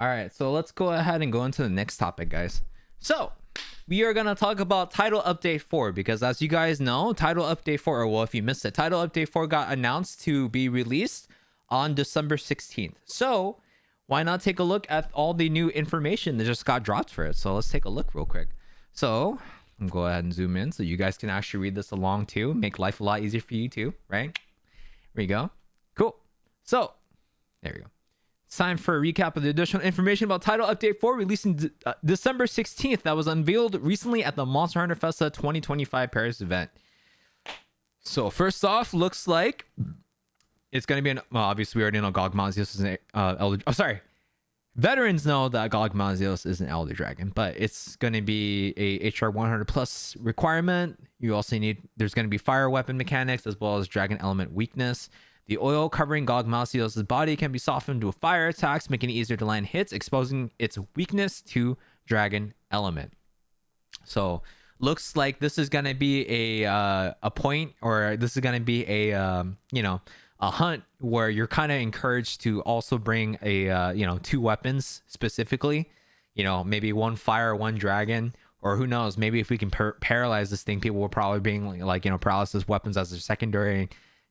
All right, so let's go ahead and go into the next topic, guys. So, we are going to talk about Title Update 4 because, as you guys know, Title Update 4, or well, if you missed it, Title Update 4 got announced to be released on December 16th. So, why not take a look at all the new information that just got dropped for it? So, let's take a look real quick. So, I'm go ahead and zoom in so you guys can actually read this along too. Make life a lot easier for you too, right? There you go. Cool. So, there we go. It's time for a recap of the additional information about Title Update 4 releasing December 16th that was unveiled recently at the Monster Hunter Festa 2025 Paris event. So first off, looks like it's going to be well, obviously we already know Gog Mazios is an Elder... Oh, sorry. Veterans know that Gog Mazios is an Elder Dragon, but it's going to be a HR 100 plus requirement. You also need... There's going to be fire weapon mechanics as well as dragon element weakness. The oil covering Gog Mazios' body can be softened with fire attacks, making it easier to land hits, exposing its weakness to dragon element. So, looks like this is gonna be a point, or this is gonna be a a hunt where you're kind of encouraged to also bring a two weapons specifically. Maybe one fire, one dragon, or who knows? Maybe if we can paralyze this thing, people will probably bring paralysis weapons as their secondary.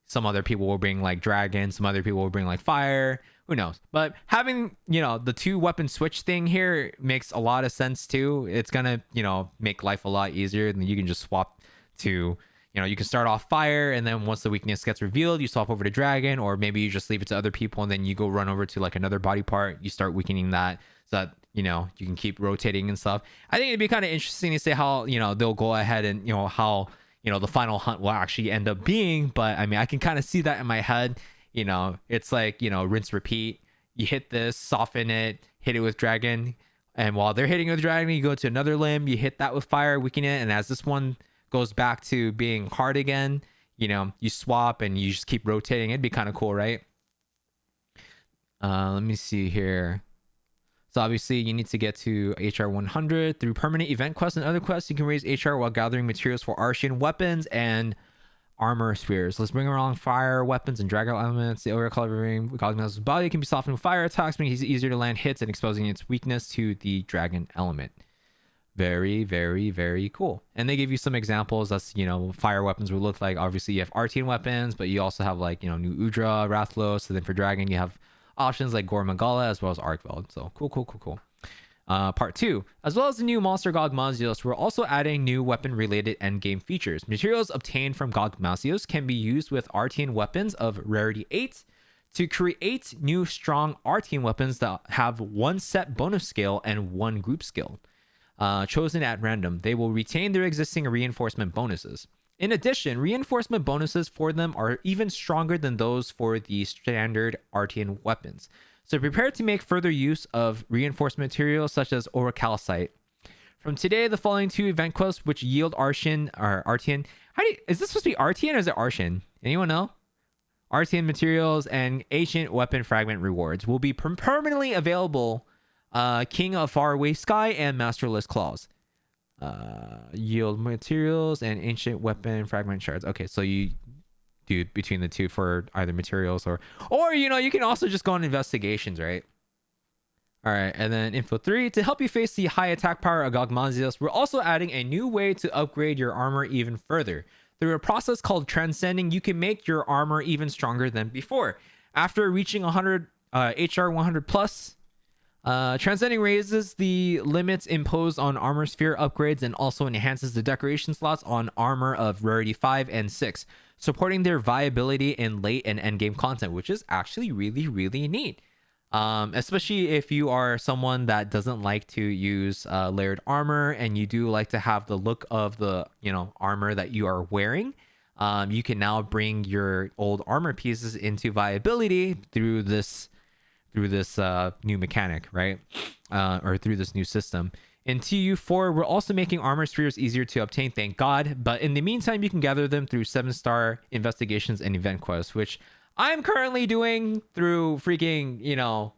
Some other people will bring like dragon. Some other people will bring like fire. Who knows? But having, the two weapon switch thing here makes a lot of sense too. It's going to, make life a lot easier. And you can just swap to, you can start off fire. And then once the weakness gets revealed, you swap over to dragon. Or maybe you just leave it to other people. And then you go run over to like another body part. You start weakening that so that, you can keep rotating and stuff. I think it'd be kind of interesting to see how, they'll go ahead and, how the final hunt will actually end up being. But I mean, I can kind of see that in my head. It's like, rinse, repeat. You hit this, soften it, hit it with dragon. And while they're hitting with dragon, you go to another limb, you hit that with fire, weaken it. And as this one goes back to being hard again, you swap and you just keep rotating. It'd be kind of cool, right? Let me see here. So obviously you need to get to HR 100 through permanent event quests and other quests. You can raise HR while gathering materials for Archean weapons and armor spheres. Let's bring around fire weapons and dragon elements. The aura covering Gogma's body can be softened with fire attacks, making it easier to land hits and exposing its weakness to the dragon element. Very, very, very cool. And they give you some examples that's, fire weapons would look like. Obviously you have Archean weapons, but you also have like, New Udra, Rathlos. So then for dragon, you have options like Gore Magala as well as Arkveld. So cool. Part 2. As well as the new monster Gog Mazios, we're also adding new weapon-related endgame features. Materials obtained from Gog Mazios can be used with Archean weapons of Rarity 8 to create new strong Archean weapons that have one set bonus skill and one group skill. Chosen at random, they will retain their existing reinforcement bonuses. In addition, reinforcement bonuses for them are even stronger than those for the standard Archean weapons. So prepare to make further use of reinforcement materials such as Orichalcite. From today, the following two event quests, which yield Archean, is this supposed to be Archean or is it Archean? Anyone know? Archean materials and ancient weapon fragment rewards will be permanently available. King of Faraway Sky and Masterless Claws. Yield materials and ancient weapon fragment shards. Okay, so you do between the two for either materials or you can also just go on investigations, right? All right, and then info 3, to help you face the high attack power of Gog Mazios, we're also adding a new way to upgrade your armor even further. Through a process called transcending, you can make your armor even stronger than before. After reaching 100 HR 100 plus, transcending raises the limits imposed on armor sphere upgrades and also enhances the decoration slots on armor of rarity 5 and 6, supporting their viability in late and endgame content, which is actually really, really neat. Especially if you are someone that doesn't like to use layered armor and you do like to have the look of the armor that you are wearing. You can now bring your old armor pieces into viability through this new mechanic, right? Or through this new system. In TU4, we're also making armor spheres easier to obtain, thank God. But in the meantime, you can gather them through 7-star investigations and event quests, which I'm currently doing through freaking,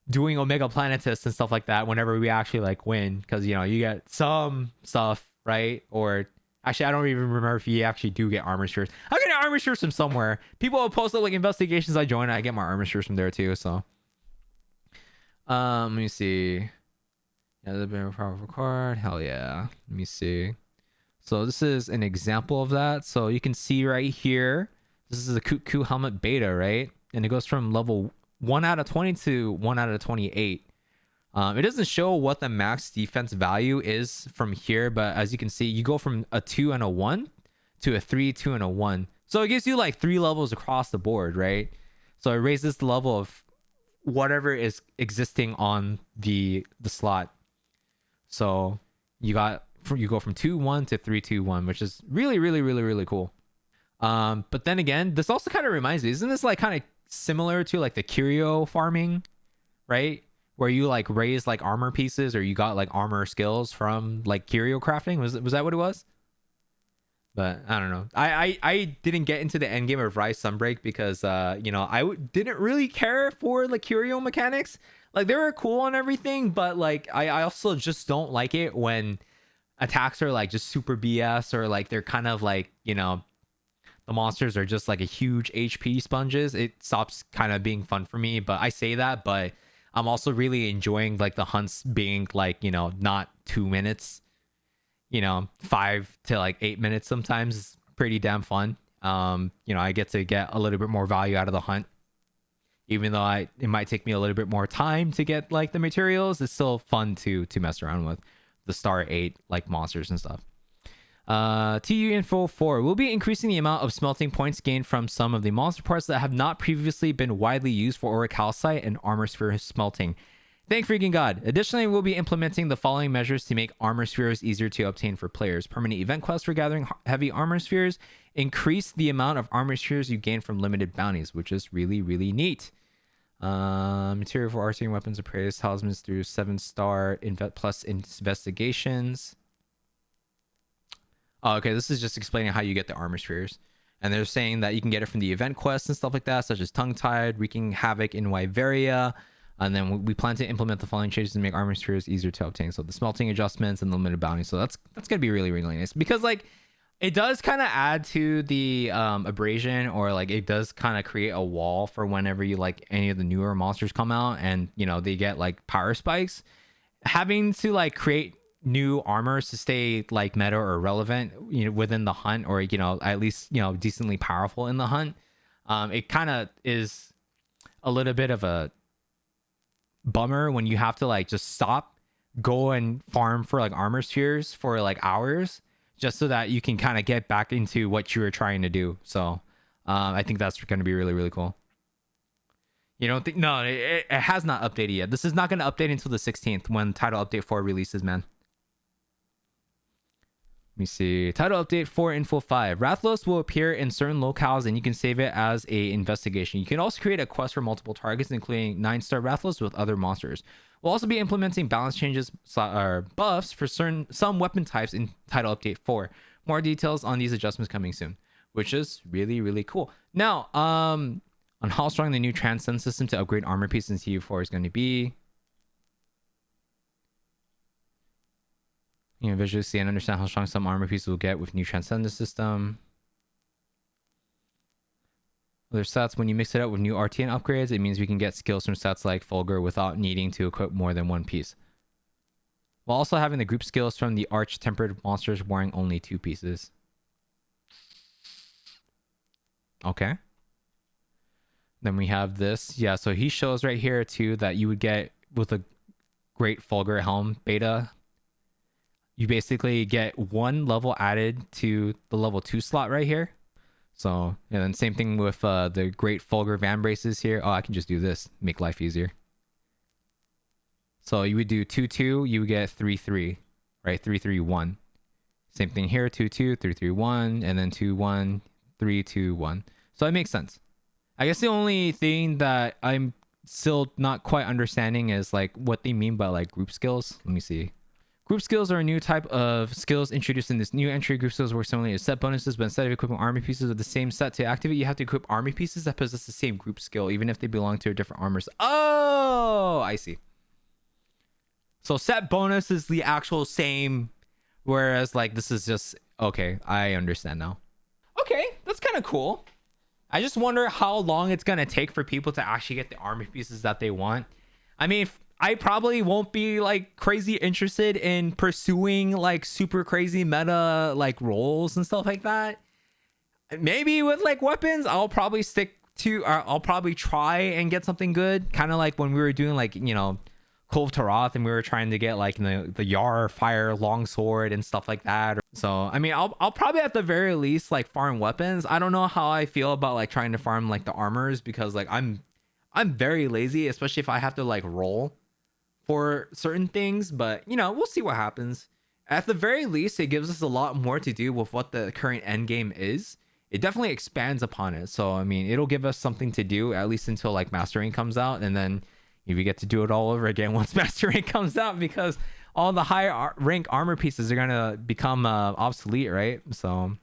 doing Omega Planetus and stuff like that whenever we actually win. Because, you get some stuff, right? Or actually, I don't even remember if you actually do get armor spheres. I'm getting armor spheres from somewhere. People will post investigations I join. I get my armor spheres from there too, so. Let me see. Yeah, the very powerful card. Hell yeah. Let me see. So this is an example of that. So you can see right here, this is a Cuckoo helmet beta, right? And it goes from level 1 out of 20 to 1 out of 28. It doesn't show what the max defense value is from here, but as you can see, you go from a 2 and a 1 to a 3, 2, and a 1. So it gives you like 3 levels across the board, right? So it raises the level of whatever is existing on the slot. So you go from 2-1 to 3-2-1, which is really, really, really, really cool. But then again, this also kind of reminds me, isn't this like kind of similar to like the curio farming, right? Where you like raise like armor pieces or you got like armor skills from like curio crafting? Was that what it was? But I don't know. I didn't get into the end game of Rise Sunbreak because didn't really care for the curio mechanics. Like they were cool and everything, but like I also just don't like it when attacks are like just super BS or like they're kind of like, the monsters are just like a huge HP sponges. It stops kind of being fun for me. But I say that, but I'm also really enjoying like the hunts being like, not 2 minutes, 5 to like 8 minutes sometimes. Is pretty damn fun. I get to get a little bit more value out of the hunt. Even though it might take me a little bit more time to get like the materials, it's still fun to mess around with the star 8 like monsters and stuff. TU info 4 will be increasing the amount of smelting points gained from some of the monster parts that have not previously been widely used for orichalcite and armor sphere smelting. Thank freaking God. Additionally, we'll be implementing the following measures to make armor spheres easier to obtain for players. Permanent event quests for gathering heavy armor spheres. Increase the amount of armor spheres you gain from limited bounties, which is really, really neat. Material for arcing weapons appraised talismans through 7-star plus investigations. Oh, okay, this is just explaining how you get the armor spheres. And they're saying that you can get it from the event quests and stuff like that, such as Tongue-Tied, wreaking havoc in Wyveria. And then we plan to implement the following changes to make armor spheres easier to obtain. So the smelting adjustments and the limited bounty. So that's gonna be really, really nice. Because like it does kind of add to the abrasion, or like it does kind of create a wall for whenever you like any of the newer monsters come out and they get like power spikes. Having to like create new armors to stay like meta or relevant within the hunt, or at least decently powerful in the hunt, it kind of is a little bit of a bummer when you have to like just stop, go and farm for like armor spheres for like hours just so that you can kind of get back into what you were trying to do. So I think that's going to be really, really cool. You don't think? No, it has not updated yet. This is not going to update until the 16th when title update 4 releases, man. Let me see. Title update 4 info 5. Rathlos will appear in certain locales and you can save it as a investigation. You can also create a quest for multiple targets, including 9-star Rathlos with other monsters. We'll also be implementing balance changes or buffs for some weapon types in title update 4. More details on these adjustments coming soon, which is really, really cool. Now, on how strong the new transcend system to upgrade armor pieces in TU4 is going to be. Visually see and understand how strong some armor pieces will get with new transcendent system. Other stats, when you mix it up with new RTN upgrades, it means we can get skills from stats like Fulgur without needing to equip more than one piece. While also having the group skills from the Arch Tempered monsters wearing only 2 pieces. Okay. Then we have this. Yeah, so he shows right here too that you would get with a Great Fulgur Helm beta. You basically get 1 level added to the level 2 slot right here. So, and then same thing with the Great Fulgur Van Braces here. Oh, I can just do this. Make life easier. So you would do 2-2, you would get 3-3, right? 3-3-1. Same thing here, 2-2, 3-3-1, and then 2-1, 3-2-1. So it makes sense. I guess the only thing that I'm still not quite understanding is like what they mean by like group skills. Let me see. Group skills are a new type of skills introduced in this new entry. Group skills work similarly as set bonuses, but instead of equipping army pieces with the same set to activate, you have to equip army pieces that possess the same group skill, even if they belong to a different armors. Oh, I see. So set bonus is the actual same, whereas like this is just okay. I understand now. Okay, that's kind of cool. I just wonder how long it's gonna take for people to actually get the army pieces that they want. I mean, I probably won't be like crazy interested in pursuing like super crazy meta like roles and stuff like that. Maybe with like weapons, I'll probably stick to, or I'll probably try and get something good. Kind of like when we were doing like, you know, Cove Taroth and we were trying to get like the Yar fire longsword and stuff like that. So I mean, I'll probably at the very least like farm weapons. I don't know how I feel about like trying to farm like the armors, because like I'm very lazy, especially if I have to like roll for certain things. But you know, we'll see what happens. At the very least, it gives us a lot more to do with what the current end game is. It definitely expands upon it. So I mean, it'll give us something to do at least until like mastering comes out, and then we get to do it all over again once mastering comes out, because all the higher rank armor pieces are gonna become obsolete, right? So,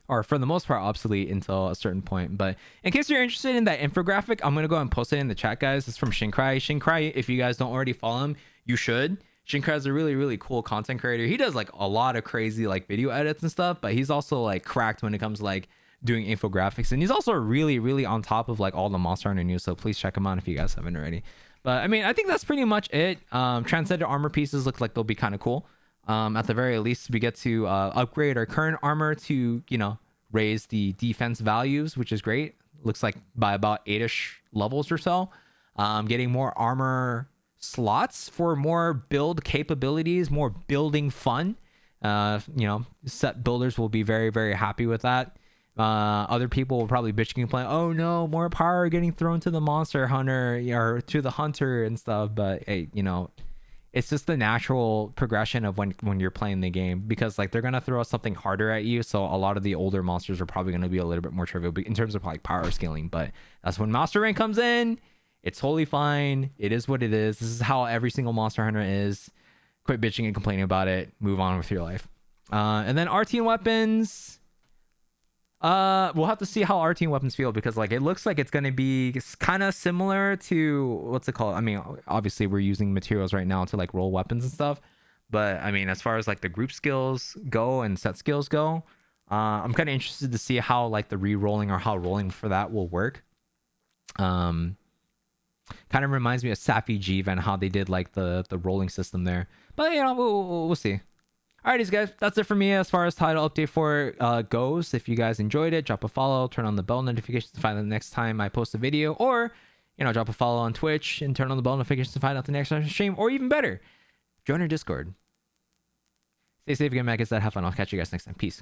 or for the most part obsolete until a certain point. But in case you're interested in that infographic, I'm gonna go and post it in the chat, guys. It's from Shinkai. Shinkai, if you guys don't already follow him, you should. Shinkai is a really, really cool content creator. He does like a lot of crazy like video edits and stuff, but he's also like cracked when it comes to like doing infographics, and he's also really, really on top of like all the Monster Hunter news. So please check him out if you guys haven't already. But I mean, I think that's pretty much it. Transcendent armor pieces look like they'll be kind of cool. At the very least, we get to upgrade our current armor to, you know, raise the defense values, which is great. Looks like by about 8ish levels or so. Getting more armor slots for more build capabilities, more building fun. You know, set builders will be very, very happy with that. Other people will probably bitch and complain, oh no, more power getting thrown to the monster hunter or to the hunter and stuff. But hey, you know, it's just the natural progression of when you're playing the game, because like they're gonna throw something harder at you. So a lot of the older monsters are probably gonna be a little bit more trivial in terms of like power scaling. But that's when master rank comes in. It's totally fine. It is what it is. This is how every single monster hunter is. Quit bitching and complaining about it. Move on with your life. And then RT weapons. We'll have to see how RT weapons feel, because like it looks like it's gonna be kind of similar to what's it called? I mean, obviously we're using materials right now to like roll weapons and stuff, but I mean, as far as like the group skills go and set skills go, I'm kind of interested to see how like the re-rolling or how rolling for that will work. Kind of reminds me of Safi Jeev and how they did like the rolling system there, but you know, we'll see. Alrighty, guys, that's it for me as far as title update 4 goes. If you guys enjoyed it, drop a follow, turn on the bell notifications to find out the next time I post a video, or, you know, drop a follow on Twitch and turn on the bell notifications to find out the next time I stream, or even better, join our Discord. Stay safe again, Megas. Have fun. I'll catch you guys next time. Peace.